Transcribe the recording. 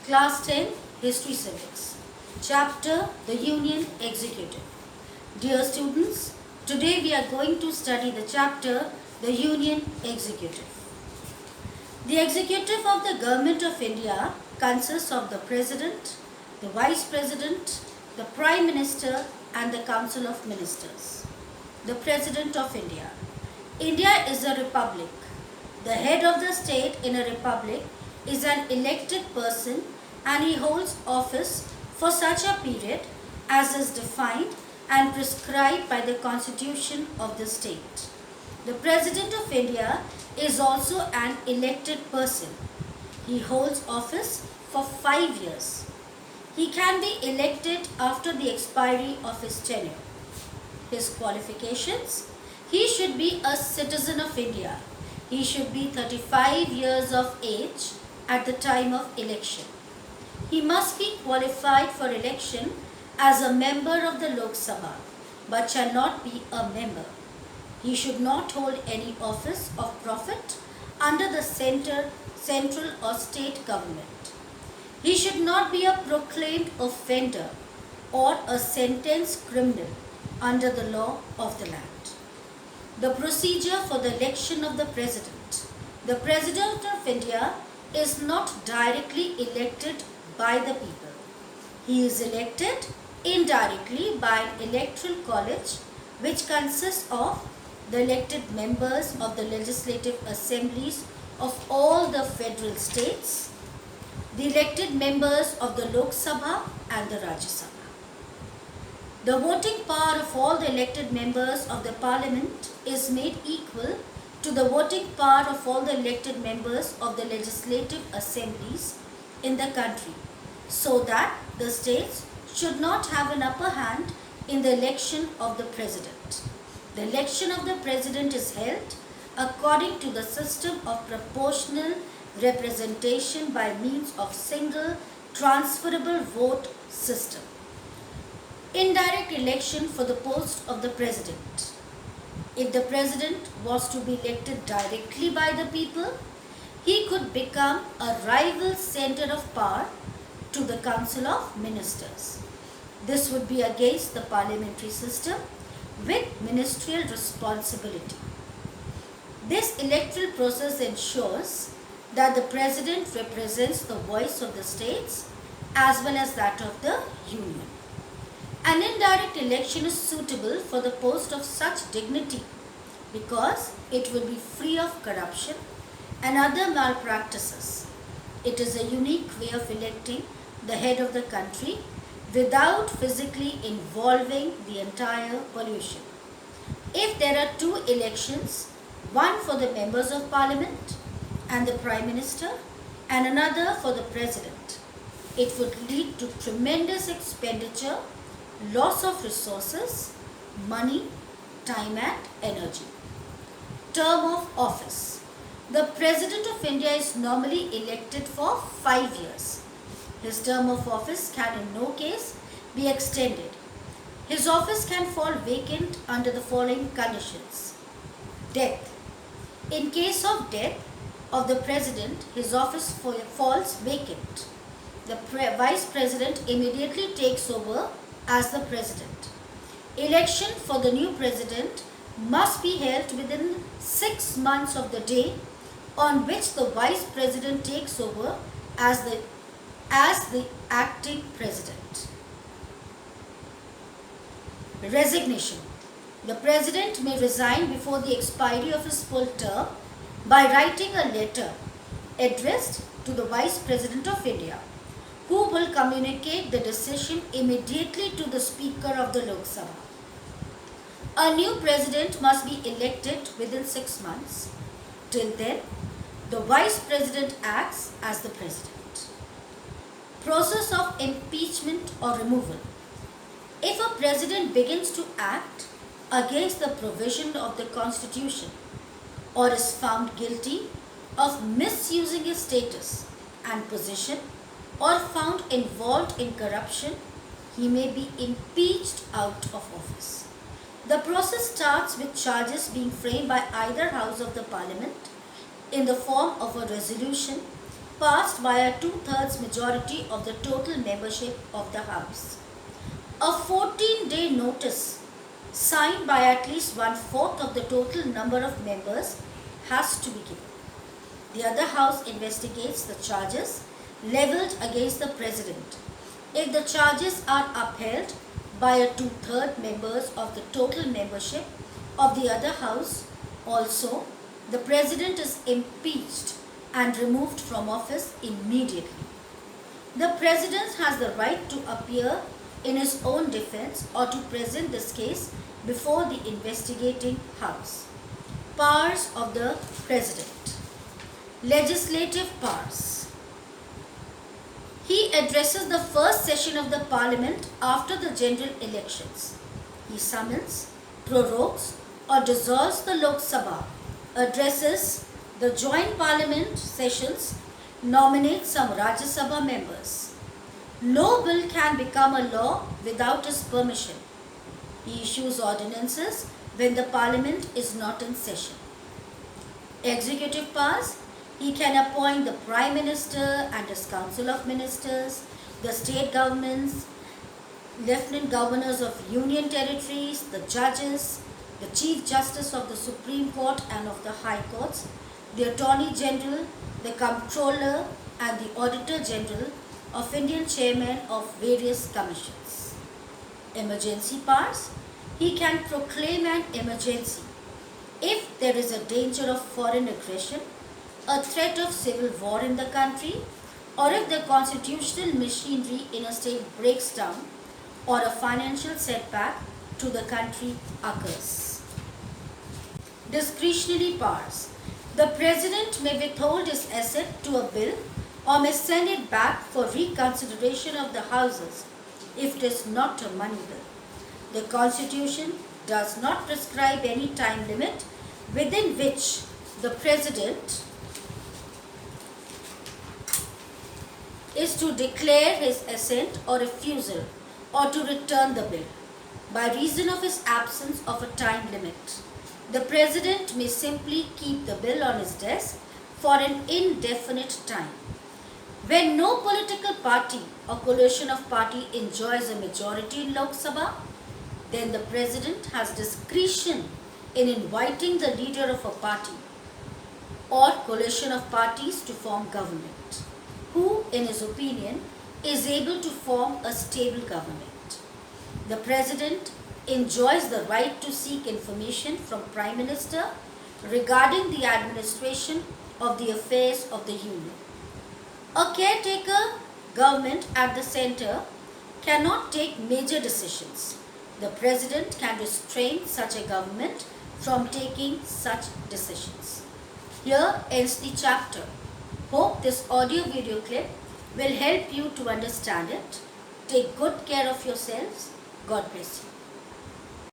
Class 10 History Civics. Chapter The Union Executive. Dear students, today we are going to study the chapter The Union Executive. The executive of the Government of India consists of the President, the Vice President, the Prime Minister and the Council of Ministers. The President of India. India is a republic. The head of the state in a republic is an elected person and he holds office for such a period as is defined and prescribed by the constitution of the state. The President of India is also an elected person. He holds office for 5 years. He can be elected after the expiry of his tenure. His qualifications: he should be a citizen of India. He should be 35 years of age at the time of election. He must be qualified for election as a member of the Lok Sabha, but shall not be a member. He should not hold any office of profit under the central or state government. He should not be a proclaimed offender or a sentenced criminal under the law of the land. The procedure for the election of the President. The President of India is not directly elected by the people. He is elected indirectly by an electoral college which consists of the elected members of the legislative assemblies of all the federal states, the elected members of the Lok Sabha and the Rajya Sabha. The voting power of all the elected members of the parliament is made equal to the voting power of all the elected members of the legislative assemblies in the country, so that the states should not have an upper hand in the election of the president. The election of the president is held according to the system of proportional representation by means of single transferable vote system. Indirect election for the post of the president. If the president was to be elected directly by the people, he could become a rival center of power to the Council of Ministers. This would be against the parliamentary system with ministerial responsibility. This electoral process ensures that the president represents the voice of the states as well as that of the union. An indirect election is suitable for the post of such dignity because it will be free of corruption and other malpractices. It is a unique way of electing the head of the country without physically involving the entire pollution. If there are 2 elections, one for the members of parliament and the prime minister and another for the president, it would lead to tremendous expenditure, loss of resources, money, time and energy. Term of office. The President of India is normally elected for 5 years. His term of office can in no case be extended. His office can fall vacant under the following conditions. Death. In case of death of the President, his office falls vacant. The Vice President immediately takes over as the President. Election for the new President must be held within 6 months of the day on which the Vice President takes over as the acting President. Resignation. The President may resign before the expiry of his full term by writing a letter addressed to the Vice President of India, who will communicate the decision immediately to the Speaker of the Lok Sabha. A new President must be elected within 6 months. Till then, the Vice President acts as the President. Process of impeachment or removal. If a President begins to act against the provision of the Constitution or is found guilty of misusing his status and position or found involved in corruption, he may be impeached out of office. The process starts with charges being framed by either house of the parliament in the form of a resolution passed by a two-thirds majority of the total membership of the House. A 14-day notice signed by at least one-fourth of the total number of members has to be given. The other House investigates the charges leveled against the President. If the charges are upheld by a two-thirds members of the total membership of the other House, also the President is impeached and removed from office immediately. The President has the right to appear in his own defense or to present this case before the investigating House. Powers of the President. Legislative powers. He addresses the first session of the Parliament after the general elections. He summons, prorogues or dissolves the Lok Sabha, addresses the joint Parliament sessions, nominates some Rajya Sabha members. No bill can become a law without his permission. He issues ordinances when the Parliament is not in session. Executive powers. He can appoint the Prime Minister and his Council of Ministers, the state governments, Lieutenant Governors of Union Territories, the judges, the Chief Justice of the Supreme Court and of the High Courts, the Attorney General, the Comptroller and the Auditor General of Indian Chairmen of various commissions. Emergency powers. He can proclaim an emergency if there is a danger of foreign aggression, a threat of civil war in the country, or if the constitutional machinery in a state breaks down or a financial setback to the country occurs. Discretionary powers. The President may withhold his assent to a bill or may send it back for reconsideration of the Houses if it is not a money bill. The Constitution does not prescribe any time limit within which the President is to declare his assent or refusal or to return the bill. By reason of his absence of a time limit, the President may simply keep the bill on his desk for an indefinite time. When no political party or coalition of party enjoys a majority in Lok Sabha, then the President has discretion in inviting the leader of a party or coalition of parties to form government, who, in his opinion, is able to form a stable government. The President enjoys the right to seek information from Prime Minister regarding the administration of the affairs of the Union. A caretaker government at the centre cannot take major decisions. The President can restrain such a government from taking such decisions. Here ends the chapter. Hope this audio video clip will help you to understand it. Take good care of yourselves. God bless you.